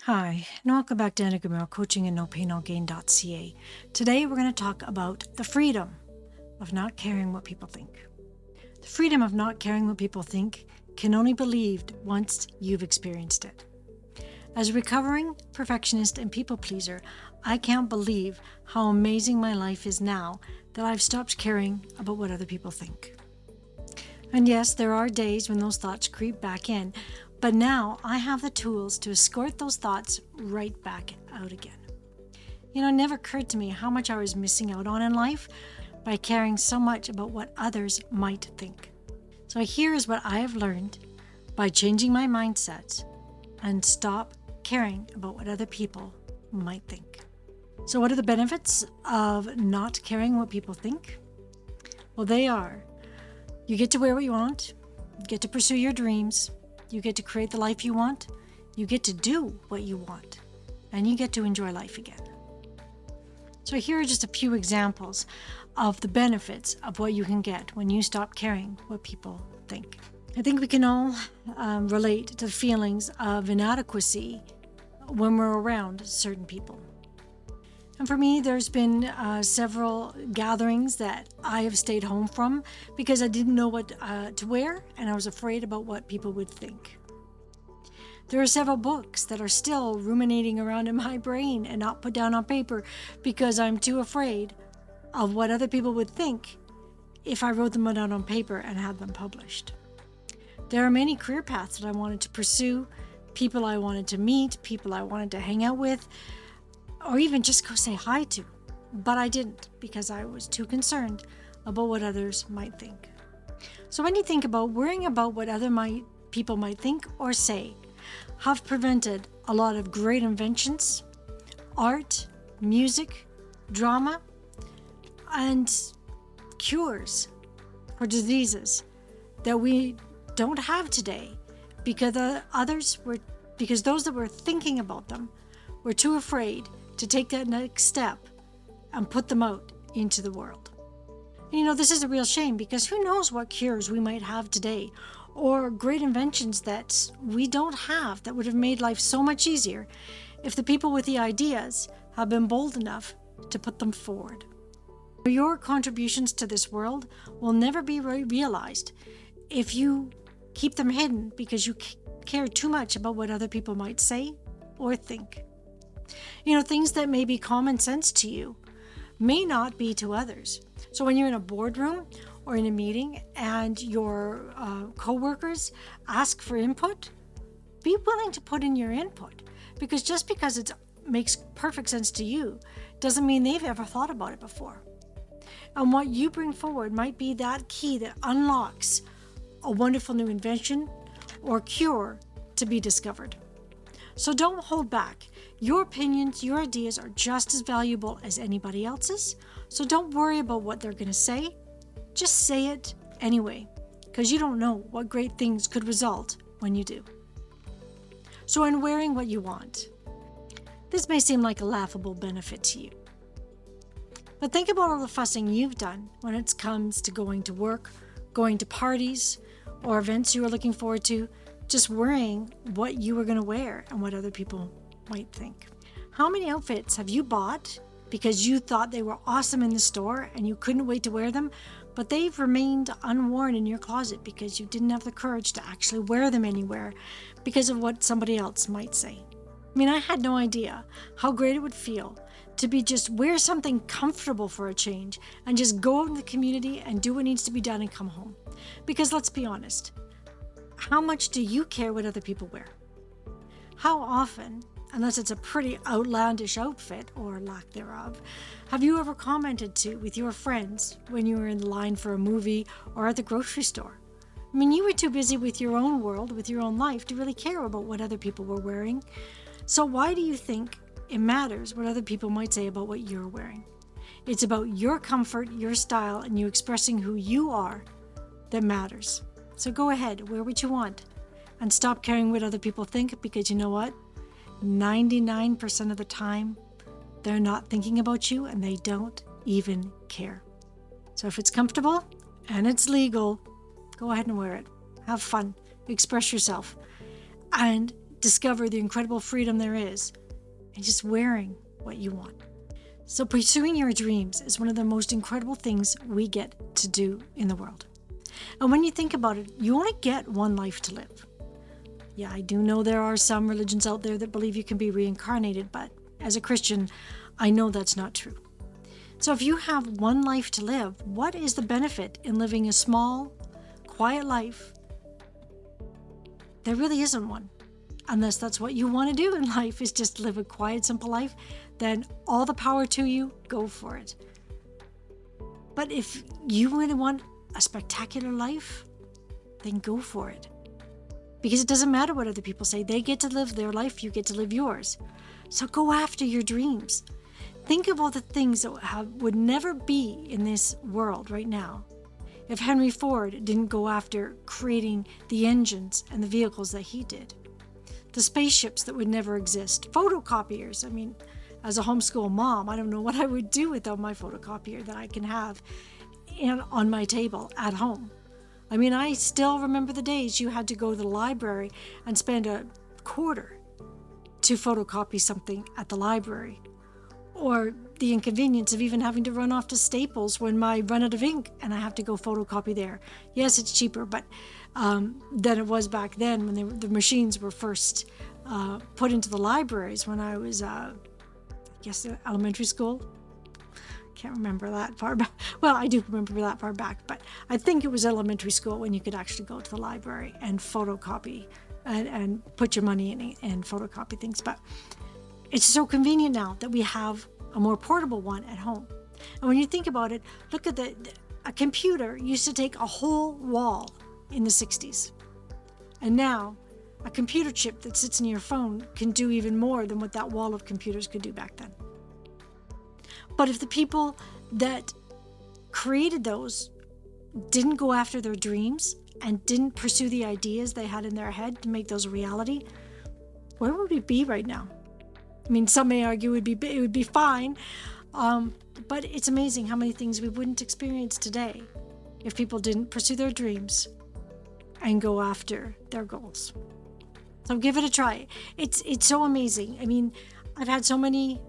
Hi, and welcome back to Enneagram Coaching and NoPainNoGain.ca. Today we're going to talk about the freedom of not caring what people think. The freedom of not caring what people think can only be believed once you've experienced it. As a recovering perfectionist and people pleaser, I can't believe how amazing my life is now that I've stopped caring about what other people think. And yes, there are days when those thoughts creep back in, but now I have the tools to escort those thoughts right back out again. It never occurred to me how much I was missing out on in life by caring so much about what others might think. So here is what I have learned by changing my mindset and stop caring about what other people might think. So what are the benefits of not caring what people think? Well, they are: you get to wear what you want, you get to pursue your dreams, you get to create the life you want, you get to do what you want, and you get to enjoy life again. So here are just a few examples of the benefits of what you can get when you stop caring what people think. I think we can all relate to the feelings of inadequacy when we're around certain people. And for me, there's been several gatherings that I have stayed home from because I didn't know what to wear and I was afraid about what people would think. There are several books that are still ruminating around in my brain and not put down on paper because I'm too afraid of what other people would think if I wrote them down on paper and had them published. There are many career paths that I wanted to pursue, people I wanted to meet, people I wanted to hang out with, or even just go say hi to, but I didn't because I was too concerned about what others might think. So when you think about worrying about what other people might think or say, have prevented a lot of great inventions, art, music, drama, and cures for diseases that we don't have today because those that were thinking about them were too afraid to take that next step and put them out into the world. And this is a real shame because who knows what cures we might have today or great inventions that we don't have that would have made life so much easier if the people with the ideas have been bold enough to put them forward. Your contributions to this world will never be realized if you keep them hidden because you care too much about what other people might say or think. Things that may be common sense to you may not be to others. So when you're in a boardroom or in a meeting and your coworkers ask for input, be willing to put in your input, because just because it makes perfect sense to you doesn't mean they've ever thought about it before. And what you bring forward might be that key that unlocks a wonderful new invention or cure to be discovered. So don't hold back. Your opinions, your ideas are just as valuable as anybody else's. So don't worry about what they're going to say. Just say it anyway, because you don't know what great things could result when you do. So in wearing what you want, this may seem like a laughable benefit to you. But think about all the fussing you've done when it comes to going to work, going to parties, or events you were looking forward to, just worrying what you were going to wear and what other people might think. How many outfits have you bought because you thought they were awesome in the store and you couldn't wait to wear them, but they've remained unworn in your closet because you didn't have the courage to actually wear them anywhere because of what somebody else might say? I had no idea how great it would feel to be just wear something comfortable for a change and just go out in the community and do what needs to be done and come home. Because let's be honest, how much do you care what other people wear? How often, unless it's a pretty outlandish outfit or lack thereof, have you ever commented with your friends when you were in line for a movie or at the grocery store? You were too busy with your own world, with your own life, to really care about what other people were wearing. So why do you think it matters what other people might say about what you're wearing? It's about your comfort, your style, and you expressing who you are that matters. So go ahead, wear what you want, and stop caring what other people think, because you know what? 99% of the time, they're not thinking about you and they don't even care. So if it's comfortable and it's legal, go ahead and wear it. Have fun, express yourself, and discover the incredible freedom there is in just wearing what you want. So pursuing your dreams is one of the most incredible things we get to do in the world. And when you think about it, you only get one life to live. Yeah, I do know there are some religions out there that believe you can be reincarnated, but as a Christian, I know that's not true. So if you have one life to live, what is the benefit in living a small, quiet life? There really isn't one. Unless that's what you want to do in life, is just live a quiet, simple life, then all the power to you, go for it. But if you really want a spectacular life, then go for it. Because it doesn't matter what other people say. They get to live their life, you get to live yours. So go after your dreams. Think of all the things that would never be in this world right now if Henry Ford didn't go after creating the engines and the vehicles that he did. The spaceships that would never exist. Photocopiers. I mean, as a homeschool mom, I don't know what I would do without my photocopier that I can have on my table at home. I mean, I still remember the days you had to go to the library and spend a quarter to photocopy something at the library. Or the inconvenience of even having to run off to Staples when I run out of ink and I have to go photocopy there. Yes, it's cheaper, but than it was back then when the machines were first put into the libraries when I was, elementary school. Can't remember that far back. Well, I do remember that far back, but I think it was elementary school when you could actually go to the library and photocopy and put your money in and photocopy things. But it's so convenient now that we have a more portable one at home. And when you think about it, look at a computer used to take a whole wall in the 60s. And now a computer chip that sits in your phone can do even more than what that wall of computers could do back then. But if the people that created those didn't go after their dreams and didn't pursue the ideas they had in their head to make those a reality, where would we be right now? I mean, some may argue it would be fine, but it's amazing how many things we wouldn't experience today if people didn't pursue their dreams and go after their goals. So give it a try. It's so amazing. I mean, I've had so many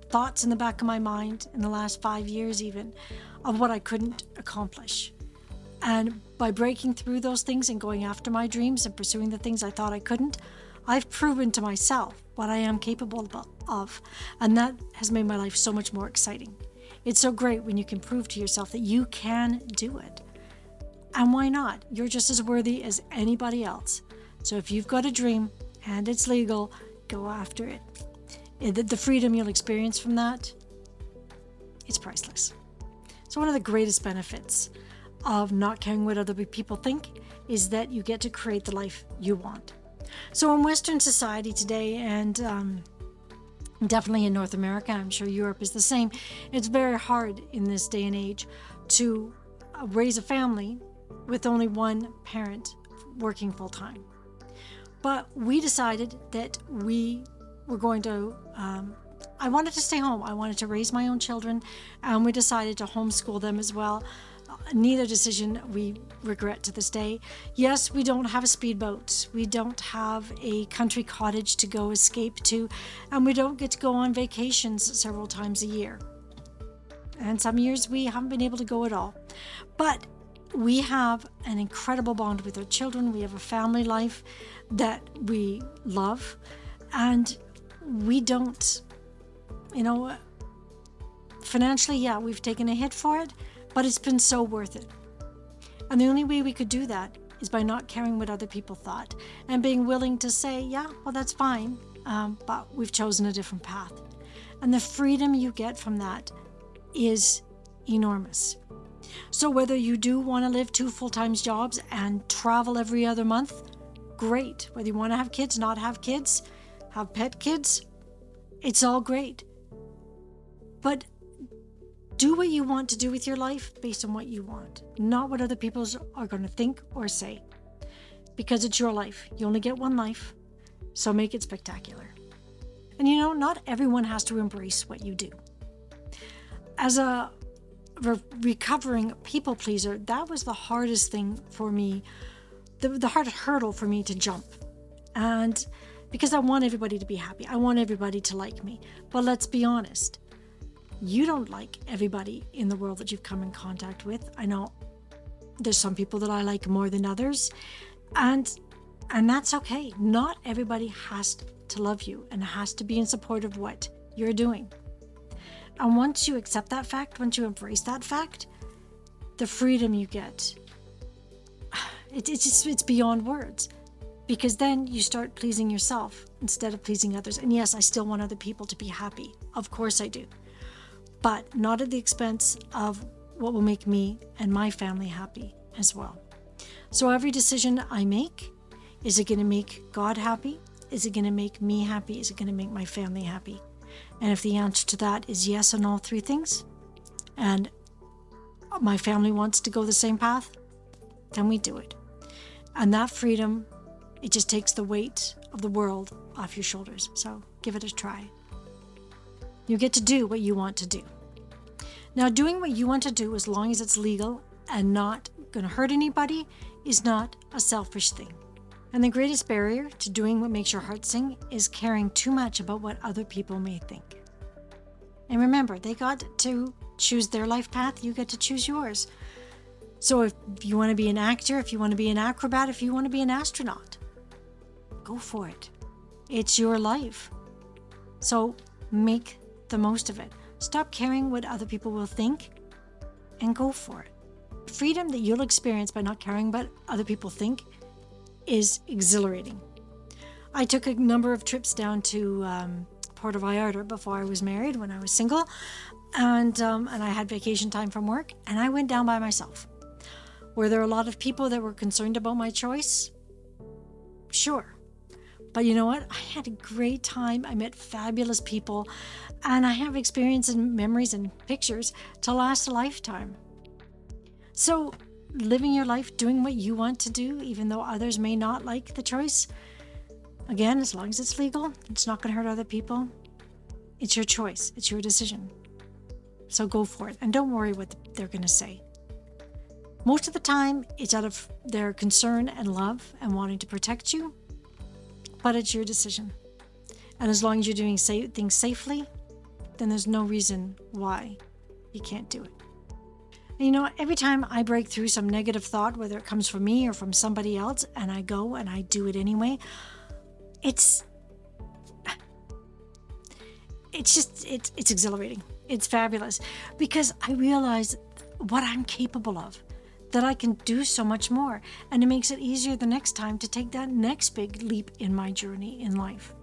thoughts in the back of my mind in the last 5 years even of what I couldn't accomplish. And by breaking through those things and going after my dreams and pursuing the things I thought I couldn't, I've proven to myself what I am capable of, and that has made my life so much more exciting. It's so great when you can prove to yourself that you can do it. And why not? You're just as worthy as anybody else. So if you've got a dream and it's legal, go after it. The freedom you'll experience from that, it's priceless. So one of the greatest benefits of not caring what other people think is that you get to create the life you want. So in Western society today, and definitely in North America, I'm sure Europe is the same, it's very hard in this day and age to raise a family with only one parent working full time. But we decided that we were going to, I wanted to stay home. I wanted to raise my own children, and we decided to homeschool them as well. Neither decision we regret to this day. Yes, we don't have a speedboat. We don't have a country cottage to go escape to, and we don't get to go on vacations several times a year. And some years we haven't been able to go at all. But we have an incredible bond with our children. We have a family life that we love, and we don't, financially, yeah, we've taken a hit for it, but it's been so worth it. And the only way we could do that is by not caring what other people thought and being willing to say, yeah, well, that's fine, but we've chosen a different path. And the freedom you get from that is enormous. So whether you do want to live 2 full-time jobs and travel every other month, great. Whether you want to have kids, not have kids, have pet kids, it's all great. But do what you want to do with your life based on what you want, not what other people are going to think or say. Because it's your life. You only get one life, so make it spectacular. And not everyone has to embrace what you do. As a recovering people pleaser, that was the hardest thing for me, the hardest hurdle for me to jump. And because I want everybody to be happy, I want everybody to like me. But let's be honest, you don't like everybody in the world that you've come in contact with. I know there's some people that I like more than others, and that's okay. Not everybody has to love you and has to be in support of what you're doing. And once you accept that fact, once you embrace that fact, the freedom you get, it's beyond words. Because then you start pleasing yourself instead of pleasing others. And yes, I still want other people to be happy. Of course I do. But not at the expense of what will make me and my family happy as well. So every decision I make, is it going to make God happy? Is it going to make me happy? Is it going to make my family happy? And if the answer to that is yes on all three things, and my family wants to go the same path, then we do it. And that freedom, it just takes the weight of the world off your shoulders. So give it a try. You get to do what you want to do. Now, doing what you want to do, as long as it's legal and not going to hurt anybody, is not a selfish thing. And the greatest barrier to doing what makes your heart sing is caring too much about what other people may think. And remember, they got to choose their life path, you get to choose yours. So if you want to be an actor, if you want to be an acrobat, if you want to be an astronaut, go for it. It's your life. So make the most of it. Stop caring what other people will think and go for it. The freedom that you'll experience by not caring what other people think is exhilarating. I took a number of trips down to Puerto Vallarta before I was married, when I was single, and I had vacation time from work, and I went down by myself. Were there a lot of people that were concerned about my choice? Sure. But you know what? I had a great time. I met fabulous people, and I have experience and memories and pictures to last a lifetime. So living your life, doing what you want to do, even though others may not like the choice, again, as long as it's legal, it's not going to hurt other people. It's your choice. It's your decision. So go for it, and don't worry what they're going to say. Most of the time, it's out of their concern and love and wanting to protect you, but it's your decision. And as long as you're doing things safely, then there's no reason why you can't do it. And you know, every time I break through some negative thought, whether it comes from me or from somebody else, and I go and I do it anyway, it's exhilarating. It's fabulous, because I realize what I'm capable of, that I can do so much more, and it makes it easier the next time to take that next big leap in my journey in life.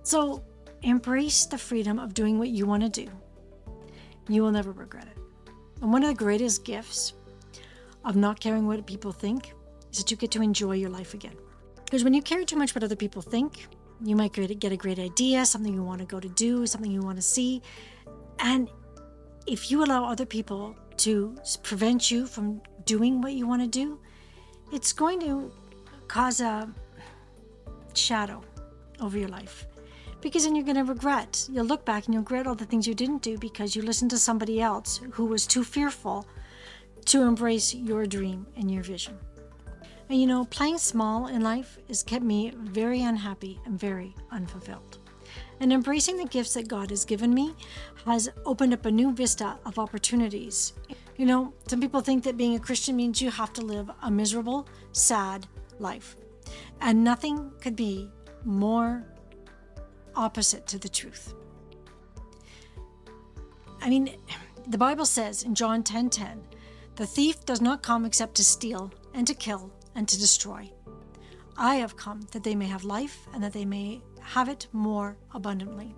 So embrace the freedom of doing what you want to do. You will never regret it. And one of the greatest gifts of not caring what people think is that you get to enjoy your life again. Because when you care too much what other people think, you might get a great idea, something you want to go to do, something you want to see. And if you allow other people to prevent you from doing what you want to do, it's going to cause a shadow over your life. Because then you're going to regret. You'll look back and you'll regret all the things you didn't do because you listened to somebody else who was too fearful to embrace your dream and your vision. And you know, playing small in life has kept me very unhappy and very unfulfilled. And embracing the gifts that God has given me has opened up a new vista of opportunities. You know, some people think that being a Christian means you have to live a miserable, sad life. And nothing could be more opposite to the truth. I mean, the Bible says in John 10:10, the thief does not come except to steal and to kill and to destroy. I have come that they may have life and that they may have it more abundantly.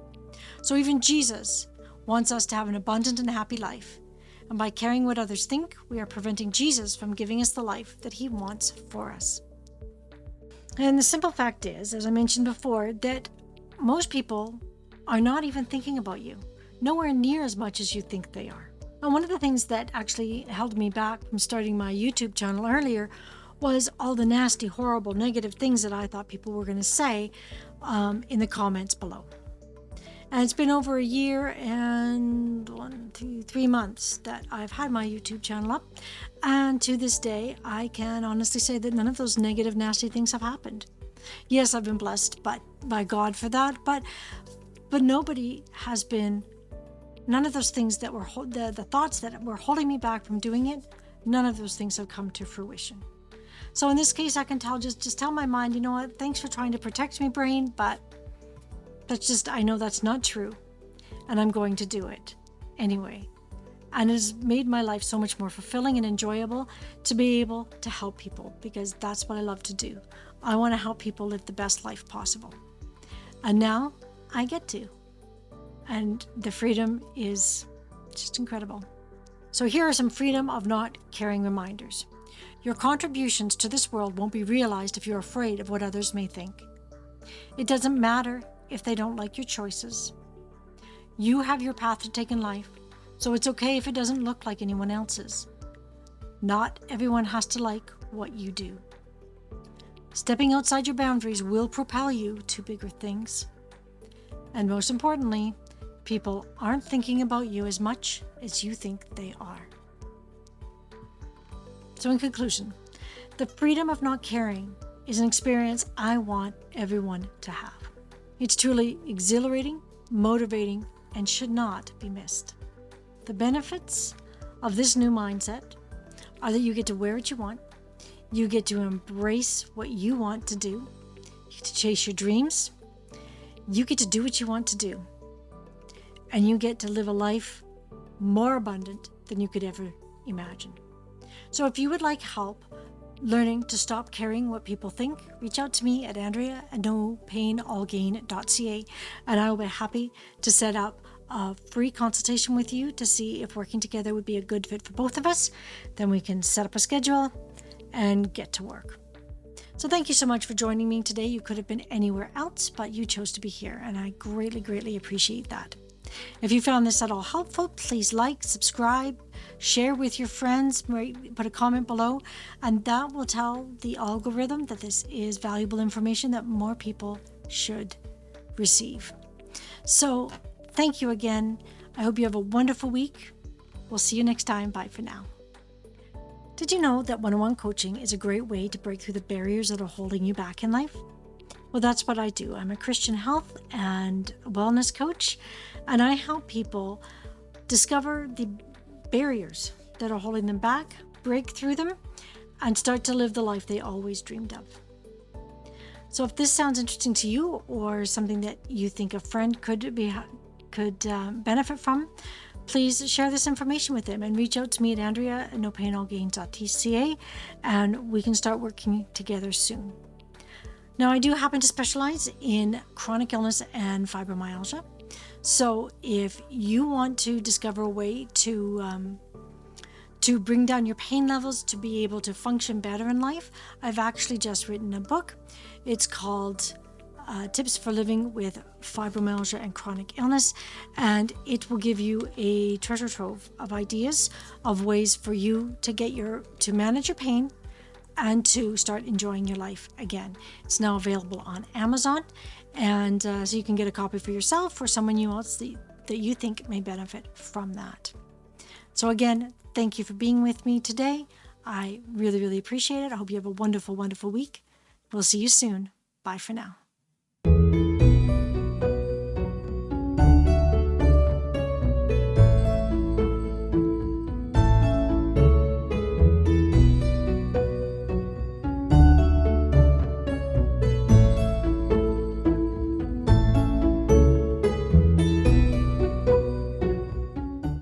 So even Jesus wants us to have an abundant and happy life. And by caring what others think, we are preventing Jesus from giving us the life that he wants for us. And the simple fact is, as I mentioned before, that most people are not even thinking about you, nowhere near as much as you think they are. And one of the things that actually held me back from starting my YouTube channel earlier was all the nasty, horrible, negative things that I thought people were going to say in the comments below. And it's been over a year and 3 months that I've had my YouTube channel up. And to this day, I can honestly say that none of those negative, nasty things have happened. Yes, I've been blessed by God for that, but nobody has been. None of those things that were the thoughts that were holding me back from doing it, none of those things have come to fruition. So in this case, I can just tell my mind, you know what, thanks for trying to protect me, brain, but I know that's not true, and I'm going to do it anyway. And it has made my life so much more fulfilling and enjoyable to be able to help people, because that's what I love to do. I want to help people live the best life possible. And now I get to. And the freedom is just incredible. So here are some freedom of not caring reminders. Your contributions to this world won't be realized if you're afraid of what others may think. It doesn't matter if they don't like your choices. You have your path to take in life, so it's okay if it doesn't look like anyone else's. Not everyone has to like what you do. Stepping outside your boundaries will propel you to bigger things. And most importantly, people aren't thinking about you as much as you think they are. So in conclusion, the freedom of not caring is an experience I want everyone to have. It's truly exhilarating, motivating, and should not be missed. The benefits of this new mindset are that you get to wear what you want, you get to embrace what you want to do, you get to chase your dreams, you get to do what you want to do, and you get to live a life more abundant than you could ever imagine. So if you would like help learning to stop caring what people think, reach out to me at andrea@nopainallgain.ca, and I will be happy to set up a free consultation with you to see if working together would be a good fit for both of us. Then we can set up a schedule and get to work. So thank you so much for joining me today. You could have been anywhere else, but you chose to be here, and I greatly, greatly appreciate that. If you found this at all helpful, please like, subscribe, share with your friends, put a comment below, and that will tell the algorithm that this is valuable information that more people should receive. So thank you again. I hope you have a wonderful week. We'll see you next time. Bye for now. Did you know that one-on-one coaching is a great way to break through the barriers that are holding you back in life? Well, that's what I do. I'm a Christian health and wellness coach, and I help people discover the barriers that are holding them back, break through them, and start to live the life they always dreamed of. So if this sounds interesting to you, or something that you think a friend could benefit from, please share this information with them and reach out to me at andrea@nopainallgain.ca, and we can start working together soon. Now, I do happen to specialize in chronic illness and fibromyalgia. So if you want to discover a way to bring down your pain levels, to be able to function better in life, I've actually just written a book. It's called Tips for Living with Fibromyalgia and Chronic Illness, and it will give you a treasure trove of ideas, of ways for you to manage your pain and to start enjoying your life again. It's now available on Amazon, and so you can get a copy for yourself or someone else that you think may benefit from that. So again, thank you for being with me today. I really, really appreciate it. I hope you have a wonderful, wonderful week. We'll see you soon. Bye for now.